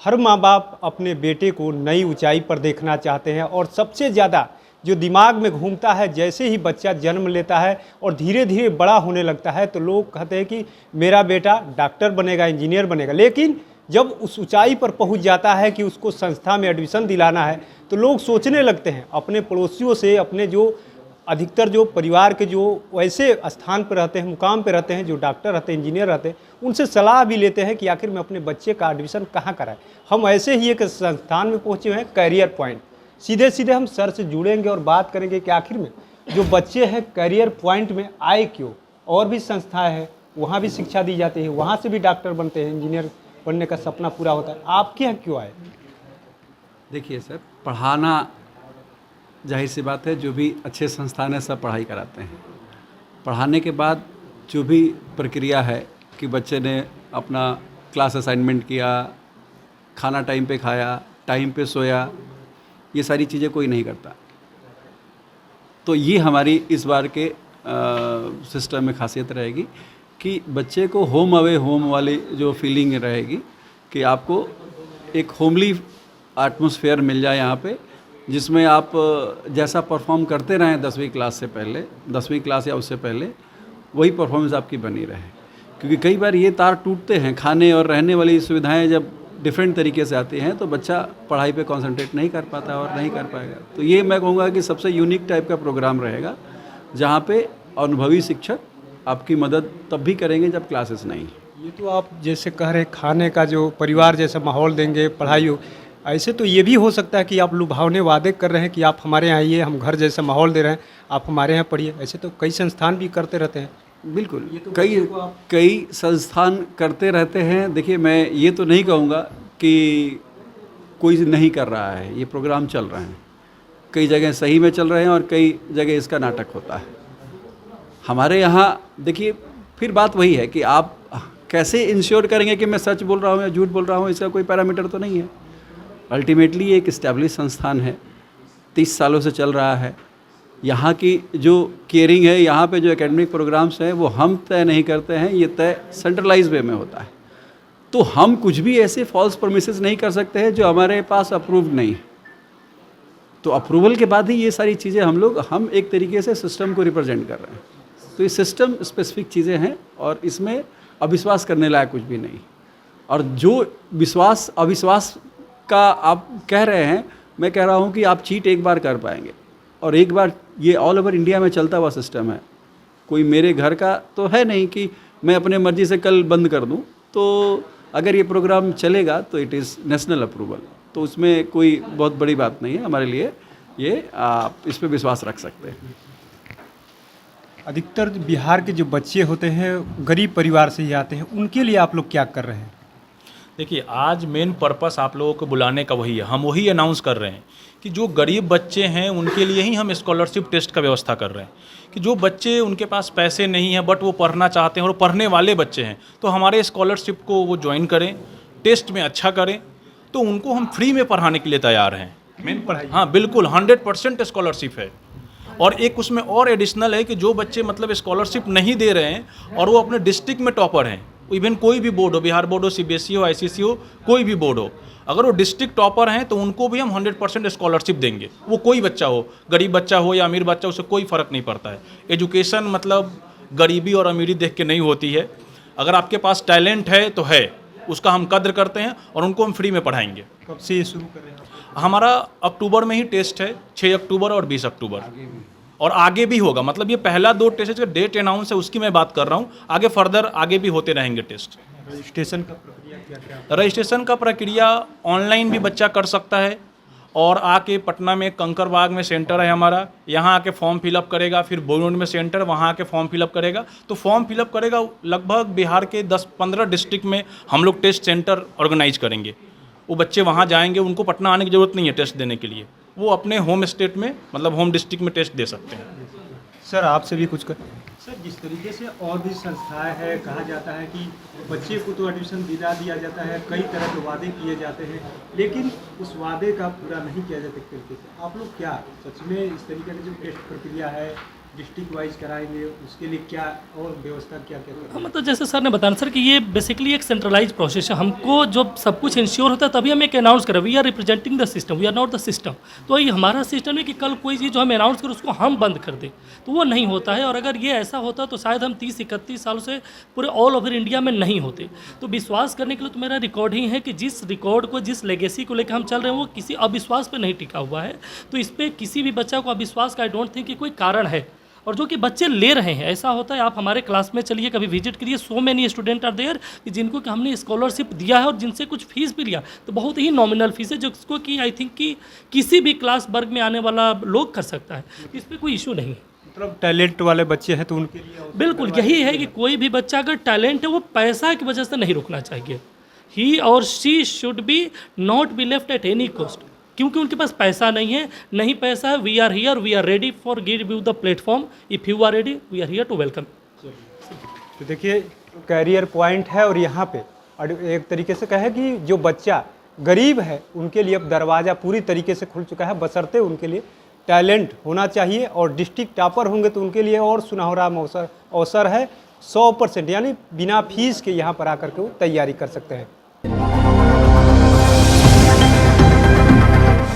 हर माँ बाप अपने बेटे को नई ऊंचाई पर देखना चाहते हैं और सबसे ज़्यादा जो दिमाग में घूमता है जैसे ही बच्चा जन्म लेता है और धीरे धीरे बड़ा होने लगता है तो लोग कहते हैं कि मेरा बेटा डॉक्टर बनेगा, इंजीनियर बनेगा। लेकिन जब उस ऊंचाई पर पहुंच जाता है कि उसको संस्था में एडमिशन दिलाना है तो लोग सोचने लगते हैं अपने पड़ोसियों से, अपने जो अधिकतर जो परिवार के जो वैसे स्थान पर रहते हैं, मुकाम पर रहते हैं, जो डॉक्टर रहते हैं, इंजीनियर रहते हैं, उनसे सलाह भी लेते हैं कि आखिर मैं अपने बच्चे का एडमिशन कहाँ कराएं। हम ऐसे ही एक संस्थान में पहुँचे हुए हैं, करियर पॉइंट। सीधे सीधे हम सर से जुड़ेंगे और बात करेंगे कि आखिर में जो बच्चे हैं करियर पॉइंट में आए क्यों। और भी संस्थाएं हैं, वहाँ भी शिक्षा दी जाती है, वहाँ से भी डॉक्टर बनते हैं, इंजीनियर बनने का सपना पूरा होता है। आपके यहाँ क्यों आए? देखिए सर, पढ़ाना जाहिर सी बात है, जो भी अच्छे संस्थान है सब पढ़ाई कराते हैं। पढ़ाने के बाद जो भी प्रक्रिया है कि बच्चे ने अपना क्लास असाइनमेंट किया, खाना टाइम पे खाया, टाइम पे सोया, ये सारी चीज़ें कोई नहीं करता। तो ये हमारी इस बार के सिस्टम में खासियत रहेगी कि बच्चे को होम अवे होम वाली जो फीलिंग रहेगी कि आपको एक होमली एटमॉस्फेयर मिल जाए यहाँ पे, जिसमें आप जैसा परफॉर्म करते रहें 10वीं क्लास से पहले, 10वीं क्लास या उससे पहले, वही परफॉर्मेंस आपकी बनी रहे। क्योंकि कई बार ये तार टूटते हैं, खाने और रहने वाली सुविधाएं जब डिफरेंट तरीके से आती हैं तो बच्चा पढ़ाई पे कंसंट्रेट नहीं कर पाता और नहीं कर पाएगा। तो ये मैं कहूँगा कि सबसे यूनिक टाइप का प्रोग्राम रहेगा, जहाँ पे अनुभवी शिक्षक आपकी मदद तब भी करेंगे जब क्लासेस नहीं। ये तो आप जैसे कह रहे हैं खाने का जो परिवार जैसा माहौल देंगे, पढ़ाई हो, ऐसे तो ये भी हो सकता है कि आप लुभावने वादे कर रहे हैं कि आप हमारे यहाँ आइए, हम घर जैसा माहौल दे रहे हैं, आप हमारे यहाँ पढ़िए। ऐसे तो कई संस्थान भी करते रहते हैं। बिल्कुल, तो कई संस्थान करते रहते हैं। देखिए, मैं ये तो नहीं कहूँगा कि कोई नहीं कर रहा है, ये प्रोग्राम चल रहे हैं, कई जगह सही में चल रहे हैं और कई जगह इसका नाटक होता है। हमारे यहाँ देखिए, फिर बात वही है कि आप कैसे इंश्योर करेंगे कि मैं सच बोल रहा हूँ या झूठ बोल रहा हूँ, इसका कोई पैरामीटर तो नहीं है। अल्टीमेटली ये एक इस्टेब्लिश संस्थान है, 30 सालों से चल रहा है। यहाँ की जो केयरिंग है, यहाँ पे जो एकेडमिक प्रोग्राम्स हैं वो हम तय नहीं करते हैं, ये तय सेंट्रलाइज वे में होता है। तो हम कुछ भी ऐसे फॉल्स प्रोमिसेस नहीं कर सकते हैं जो हमारे पास अप्रूव्ड नहीं है। तो अप्रूवल के बाद ही ये सारी चीज़ें हम एक तरीके से सिस्टम को रिप्रेजेंट कर रहे हैं। तो ये सिस्टम स्पेसिफिक चीज़ें हैं और इसमें अविश्वास करने लायक कुछ भी नहीं। और जो विश्वास अविश्वास का आप कह रहे हैं, मैं कह रहा हूँ कि आप चीट एक बार कर पाएंगे और एक बार, ये ऑल ओवर इंडिया में चलता हुआ सिस्टम है। कोई मेरे घर का तो है नहीं कि मैं अपने मर्जी से कल बंद कर दूँ। तो अगर ये प्रोग्राम चलेगा तो इट इज़ नेशनल अप्रूवल, तो उसमें कोई बहुत बड़ी बात नहीं है हमारे लिए। ये आप इस पर विश्वास रख सकते हैं। अधिकतर बिहार के जो बच्चे होते हैं गरीब परिवार से ही आते हैं, उनके लिए आप लोग क्या कर रहे हैं? देखिए, आज मेन पर्पस आप लोगों को बुलाने का वही है। हम वही अनाउंस कर रहे हैं कि जो गरीब बच्चे हैं उनके लिए ही हम स्कॉलरशिप टेस्ट का व्यवस्था कर रहे हैं। कि जो बच्चे, उनके पास पैसे नहीं हैं बट वो पढ़ना चाहते हैं और पढ़ने वाले बच्चे हैं, तो हमारे स्कॉलरशिप को वो ज्वाइन करें, टेस्ट में अच्छा करें, तो उनको हम फ्री में पढ़ाने के लिए तैयार हैं। मेन पढ़ाई, हाँ बिल्कुल, 100% स्कॉलरशिप है। और एक उसमें और एडिशनल है कि जो बच्चे मतलब स्कॉलरशिप नहीं दे रहे हैं और वो अपने डिस्ट्रिक्ट में टॉपर हैं, इवन कोई भी बोर्ड हो, बिहार बोर्ड हो, सीबीएसई हो, आईसीएसई हो, कोई भी बोर्ड हो, अगर वो डिस्ट्रिक्ट टॉपर हैं तो उनको भी हम 100% स्कॉलरशिप देंगे। वो कोई बच्चा हो, गरीब बच्चा हो या अमीर बच्चा, उससे कोई फ़र्क नहीं पड़ता है। एजुकेशन मतलब गरीबी और अमीरी देख के नहीं होती है। अगर आपके पास टैलेंट है तो है, उसका हम कद्र करते हैं और उनको हम फ्री में पढ़ाएंगे। कब से ये शुरू कर रहे हैं? हमारा अक्टूबर में ही टेस्ट है, 6 अक्टूबर और 20 अक्टूबर, और आगे भी होगा। मतलब ये पहला 2 टेस्ट का डेट अनाउंस है, उसकी मैं बात कर रहा हूँ। आगे फर्दर आगे भी होते रहेंगे टेस्ट। रजिस्ट्रेशन का प्रक्रिया क्या? रजिस्ट्रेशन का प्रक्रिया ऑनलाइन भी बच्चा कर सकता है और आके पटना में कंकरबाग में सेंटर है हमारा, यहाँ आके फॉर्म फिलअप करेगा, फिर बोरोड में सेंटर, वहाँ आके फॉर्म फिलअप करेगा। तो फॉर्म फिलअप करेगा, लगभग बिहार के 10-15 डिस्ट्रिक्ट में हम लोग टेस्ट सेंटर ऑर्गेनाइज करेंगे। वो बच्चे वहाँ जाएंगे, उनको पटना आने की ज़रूरत नहीं है टेस्ट देने के लिए, वो अपने होम स्टेट में मतलब होम डिस्ट्रिक्ट में टेस्ट दे सकते हैं। सर आपसे भी कुछ कर सर, जिस तरीके से और भी संस्थाएं हैं, कहा जाता है कि बच्चे को तो एडमिशन दिया जाता है, कई तरह के वादे किए जाते हैं, लेकिन उस वादे का पूरा नहीं किया जाता तरीके से। आप लोग क्या सच में इस तरीके की जो टेस्ट प्रक्रिया है डिस्ट्रिक्ट वाइज कराएंगे, उसके लिए क्या और व्यवस्था क्या क्या हाँ, मतलब जैसे सर ने बताया सर कि ये बेसिकली एक सेंट्रलाइज प्रोसेस है। हमको जब सब कुछ इंश्योर होता है तभी हम एक अनाउंस करें, we are representing the system, we are not the system. तो ये हमारा सिस्टम है कि कल कोई चीज़ जो हम अनाउंस करें उसको हम बंद कर दें, तो वो नहीं होता है। और अगर ये ऐसा होता तो शायद हम 30-31 साल से पूरे ऑल ओवर इंडिया में नहीं होते। तो विश्वास करने के लिए तो मेरा रिकॉर्ड ही है कि जिस रिकॉर्ड को, जिस लेगेसी को लेकर हम चल रहे हैं वो किसी अविश्वास पर नहीं टिका हुआ है। तो इस पर किसी भी बच्चा को अविश्वास का आई डोंट थिंक कि कोई कारण है, और जो कि बच्चे ले रहे हैं। ऐसा होता है, आप हमारे क्लास में चलिए कभी विजिट करिए, so many student are there कि जिनको कि हमने स्कॉलरशिप दिया है और जिनसे कुछ फीस भी लिया, तो बहुत ही नॉमिनल फीस है जिसको कि आई थिंक कि किसी भी क्लास वर्ग में आने वाला लोग कर सकता है। इस पर कोई इशू नहीं है। मतलब टैलेंट वाले बच्चे हैं तो उनके लिए बिल्कुल यही है कि कोई भी बच्चा अगर टैलेंट है वो पैसा की वजह से नहीं रुकना चाहिए। ही और she should be not be left at any cost, क्योंकि उनके पास पैसा नहीं है, नहीं पैसा है। We are here, we are ready for give you the platform, if you are ready we are here to welcome. तो देखिए कैरियर पॉइंट है, और यहाँ पे और एक तरीके से कहे कि जो बच्चा गरीब है उनके लिए अब दरवाज़ा पूरी तरीके से खुल चुका है, बशर्ते उनके लिए टैलेंट होना चाहिए, और डिस्ट्रिक्ट टॉपर होंगे तो उनके लिए और सुनहरा अवसर है 100%, यानी बिना फीस के यहाँ पर आकर के वो तैयारी कर सकते हैं।